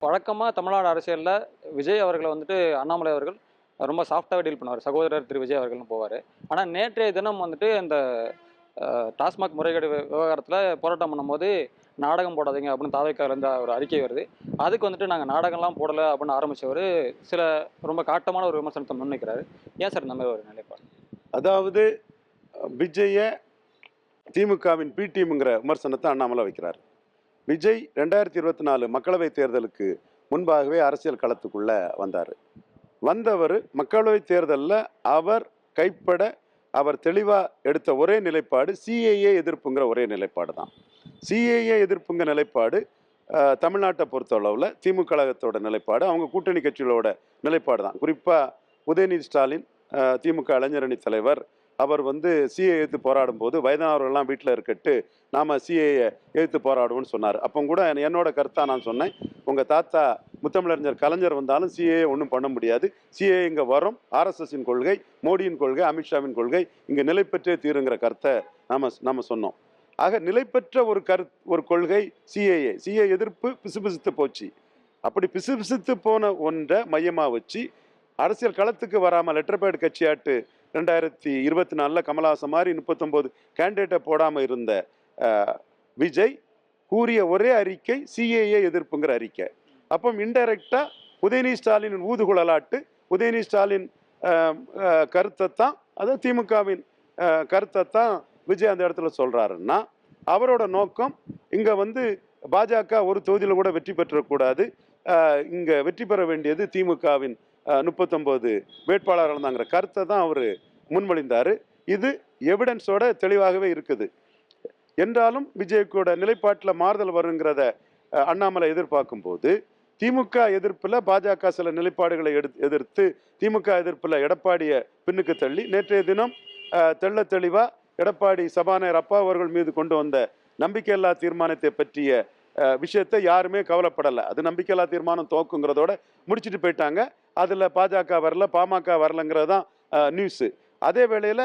வழக்கமாக தமிழ்நாடு அரசியலில் விஜய் அவர்களை வந்துட்டு அண்ணாமலை அவர்கள் ரொம்ப சாஃப்டாக டீல் பண்ணுவார். சகோதரர் திரு விஜய் அவர்கள்னு போவார். ஆனால் நேற்றைய தினம் வந்துட்டு இந்த டாஸ்மாக் முறைகேடு விவகாரத்தில் போராட்டம் பண்ணும்போது நாடகம் போடாதீங்க அப்படின்னு தாவேக்காலேருந்து ஒரு அறிக்கை வருது. அதுக்கு வந்துட்டு நாங்கள் நாடகம்லாம் போடலை அப்படின்னு ஆரம்பித்தவர் சில ரொம்ப காட்டமான ஒரு விமர்சனத்தை முன்வைக்கிறாரு. ஏன் சார் இந்த மாதிரி ஒரு நிலைப்பாடு? அதாவது விஜய திமுகவின் பி டீம்ங்கிற விமர்சனத்தை அண்ணாமலை வைக்கிறார். விஜய் 2024 மக்களவைத் தேர்தலுக்கு முன்பாகவே அரசியல் களத்துக்குள்ள வந்தவர் மக்களவைத் தேர்தலில் அவர் கைப்பட அவர் தெளிவாக எடுத்த ஒரே நிலைப்பாடு சிஏஏ எதிர்ப்புங்கிற ஒரே நிலைப்பாடு தான். சிஏஏ எதிர்ப்புங்கிற நிலைப்பாடு தமிழ்நாட்டை பொறுத்தளவில் திமுக கழகத்தோட நிலைப்பாடு, அவங்க கூட்டணி கட்சிகளோட நிலைப்பாடு தான். குறிப்பாக உதயநிதி ஸ்டாலின் திமுக இளைஞரணி தலைவர் அவர் சிஏ எதிர்த்து போராடும் போது வயதானவர்கள்லாம் வீட்டில் இருக்கட்டு நாம் சிஏஏ எதிர்த்து போராடுவோம்னு சொன்னார். அப்போ கூட என்னோட கருத்தாக நான் சொன்னேன், உங்கள் தாத்தா முத்தமிழறிஞர் கலைஞர் வந்தாலும் சிஏஏ ஒன்றும் பண்ண முடியாது, சிஏஏ இங்கே வரும், ஆர்எஸ்எஸின் கொள்கை, மோடியின் கொள்கை, அமித்ஷாவின் கொள்கை இங்கே நிலை பெற்றே தீருங்கிற கருத்தை நம்ம சொன்னோம். ஆக நிலை பெற்ற ஒரு கொள்கை சிஏஏ எதிர்ப்பு பிசுபிசுத்து போச்சு. அப்படி பிசுபிசுத்து போன ஒன்றை மையமாக வச்சு அரசியல் களத்துக்கு வராமல் லெட்டர் பேட் கட்சியாட்டு 2024 கமலஹாசன் மாதிரி 39 கேண்டிடேட்டை போடாமல் இருந்த விஜய் கூறிய ஒரே அறிக்கை சிஏஏ எதிர்ப்புங்கிற அறிக்கை. அப்போ இன்டைரக்டா உதயநிதி ஸ்டாலின் ஊதுகுழலாட்டு உதயநிதி ஸ்டாலின் கருத்தை தான், அதாவது திமுகவின் கருத்தை தான் விஜய் அந்த இடத்துல சொல்றாருன்னா அவரோட நோக்கம் இங்க பாஜக ஒரு தொகுதியில் கூட வெற்றி பெற்றக்கூடாது, இங்க வெற்றி பெற வேண்டியது திமுகவின் 39 வேட்பாளர்கள் தாங்கிற கருத்தை தான் அவர் முன்மொழிந்தார். இது எவிடன்ஸோட தெளிவாகவே இருக்குது. என்றாலும் விஜய்க்கூட நிலைப்பாட்டில் மாறுதல் வருங்கிறத அண்ணாமலை எதிர்பார்க்கும் போது திமுக எதிர்ப்பில் பாஜக சில நிலைப்பாடுகளை எதிர்த்து திமுக எதிர்ப்பில் எடப்பாடியை பின்னுக்கு தள்ளி நேற்றைய தினம் தெள்ள தெளிவாக எடப்பாடி சபாநாயகர் அப்பா அவர்கள் மீது கொண்டு வந்த நம்பிக்கையில்லா தீர்மானத்தை பற்றிய விஷயத்தை யாருமே கவலைப்படலை. அது நம்பிக்கையில்லா தீர்மானம் தோக்குங்கிறதோட முடிச்சுட்டு போயிட்டாங்க. அதில் பாஜக வரல, பாமக வரலங்கிறது தான் நியூஸு. அதே வேளையில்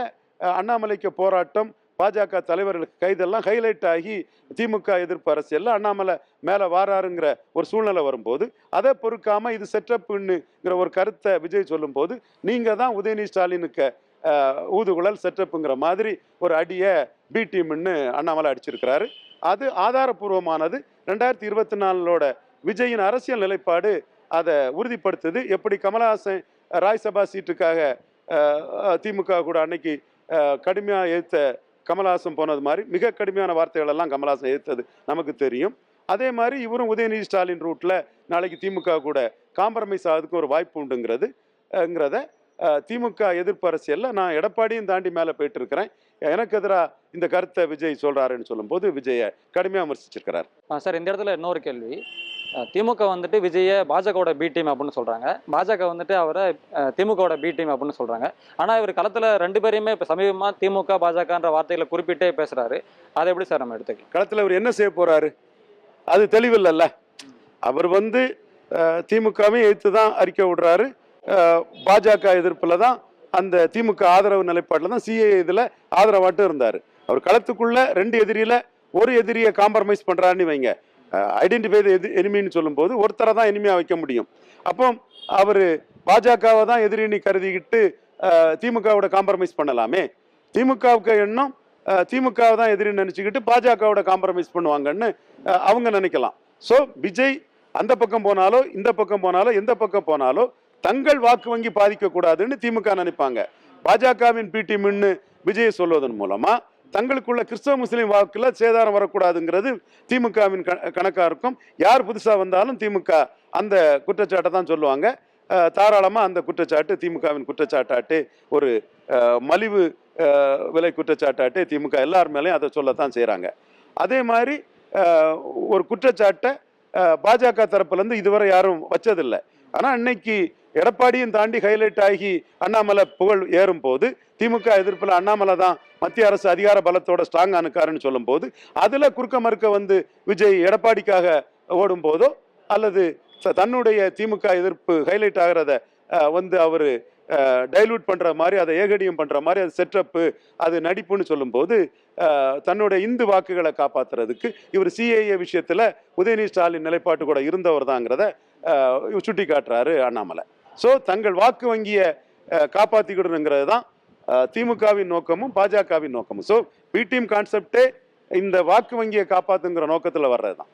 அண்ணாமலைக்கு போராட்டம், பாஜக தலைவர்களுக்கு கைதெல்லாம் ஹைலைட் ஆகி திமுக எதிர்ப்பு அரசியலில் அண்ணாமலை மேலே வாராருங்கிற ஒரு சூழ்நிலை வரும்போது அதை பொறுக்காமல் இது செட்டப்புங்கிற ஒரு கருத்தை விஜய் சொல்லும்போது நீங்கள் தான் உதயநிதி ஸ்டாலினுக்கு ஊதுகுழல் செட்டப்புங்கிற மாதிரி ஒரு அடியை பி டீம்னு அண்ணாமலை அடிச்சிருக்கிறாரு. அது ஆதாரபூர்வமானது. 2024 விஜயின் அரசியல் நிலைப்பாடு அதை உறுதிப்படுத்துது. எப்படி கமலஹாசன் ராஜ்சபா சீட்டுக்காக திமுக கூட அன்னைக்கு கடுமையாக எதிர்த்த கமலஹாசன் போனது மாதிரி மிக கடுமையான வார்த்தைகள் எல்லாம் கமலஹாசன் எதிர்த்தது நமக்கு தெரியும். அதே மாதிரி இவரும் உதயநிதி ஸ்டாலின் ரூட்டில் நாளைக்கு திமுக கூட காம்ப்ரமைஸ் ஆகிறதுக்கு ஒரு வாய்ப்பு உண்டுங்கிறத திமுக எதிர்ப்பு அரசியலில் நான் எடப்பாடியும் தாண்டி மேலே போயிட்டு இருக்கிறேன். எனக்கு எதிராக இந்த கருத்தை விஜய் சொல்றாருன்னு சொல்லும்போது விஜயை கடுமையாக விமர்சிச்சிருக்கிறார். சார், இந்த இடத்துல இன்னொரு கேள்வி. திமுக விஜய பாஜகவோட பி டீம் அப்படின்னு சொல்றாங்க, பாஜக அவரை திமுகவோட பி டீம் அப்படின்னு சொல்றாங்க. ஆனால் இவர் களத்தில் ரெண்டு பேரையுமே இப்போ சமீபமாக திமுக பாஜகன்ற வார்த்தைகளை குறிப்பிட்டே பேசுறாரு. அதை எப்படி சார் நம்ம எடுத்துக்கலாம்? களத்தில் இவர் என்ன செய்ய போறாரு அது தெளிவில்லைல்ல. அவர் திமுகவையும் எதிர்த்து தான் அறிக்கை விடுறாரு. பாஜக எதிர்ப்புல தான் அந்த திமுக ஆதரவு நிலைப்பாட்டில் தான் சிஏ இதில் ஆதரவாட்டு இருந்தார். அவர் களத்துக்குள்ள ரெண்டு எதிரியில ஒரு எதிரியை காம்ப்ரமைஸ் பண்றாருன்னு வைங்க, ஐடென்டிஃபை எனிமின்னு சொல்லும்போது ஒருத்தரை தான் எனிமையாக வைக்க முடியும். அப்போ அவர் பாஜகவை தான் எதிரின்னு கருதிக்கிட்டு திமுகவோட காம்ப்ரமைஸ் பண்ணலாமே. திமுகவுக்கு எண்ணம் திமுகவை தான் எதிரின்னு நினச்சிக்கிட்டு பாஜகவோட காம்ப்ரமைஸ் பண்ணுவாங்கன்னு அவங்க நினைக்கலாம். ஸோ விஜய் அந்த பக்கம் போனாலோ இந்த பக்கம் போனாலோ எந்த பக்கம் போனாலோ தங்கள் வாக்கு வங்கி பாதிக்கக்கூடாதுன்னு திமுக நினைப்பாங்க. பாஜகவின் பி டீம்னு விஜய் சொல்வதன் மூலமா தங்களுக்குள்ள கிறிஸ்தவ முஸ்லீம் வாக்குல சேதாரம் வரக்கூடாதுங்கிறது திமுகவின் கணக்காக இருக்கும். யார் புதுசாக வந்தாலும் திமுக அந்த குற்றச்சாட்டை தான் சொல்லுவாங்க. தாராளமாக அந்த குற்றச்சாட்டு திமுகவின் குற்றச்சாட்டாட்டு ஒரு மலிவு விலை குற்றச்சாட்டாட்டு திமுக எல்லார் மேலேயும் அதை சொல்லத்தான் செய்கிறாங்க. அதே மாதிரி ஒரு குற்றச்சாட்டை பாஜக தரப்புலேருந்து இதுவரை யாரும் வச்சதில்லை. ஆனால் இன்னைக்கு எடப்பாடியும் தாண்டி ஹைலைட் ஆகி அண்ணாமலை புகழ் ஏறும் போது திமுக எதிர்ப்பில் அண்ணாமலை தான் மத்திய அரசு அதிகார பலத்தோட ஸ்ட்ராங் ஆனுக்காருன்னு சொல்லும் போது அதில் குறுக்க மறுக்க விஜய் எடப்பாடிக்காக ஓடும் போதோ அல்லது தன்னுடைய திமுக எதிர்ப்பு ஹைலைட் ஆகிறத அவர் டைலூட் பண்ணுற மாதிரி, அதை ஏகடியம் பண்ணுற மாதிரி, அது செட்டப்பு, அது நடிப்புன்னு சொல்லும்போது தன்னுடைய இந்து வாக்குகளை காப்பாற்றுறதுக்கு இவர் சிஏஏ விஷயத்தில் உதயநிதி ஸ்டாலின் நிலைப்பாட்டு கூட இருந்தவர் தாங்கிறத சுட்டி காட்டுறாரு அண்ணாமலை. ஸோ தங்கள் வாக்கு வங்கியை காப்பாற்றிக்கிடணுங்கிறது தான் திமுகவின் நோக்கமும் பாஜகவின் நோக்கமும். ஸோ பி டீம் கான்செப்டே இந்த வாக்கு வங்கியை காப்பாற்றுங்கிற நோக்கத்தில் வர்றது தான்.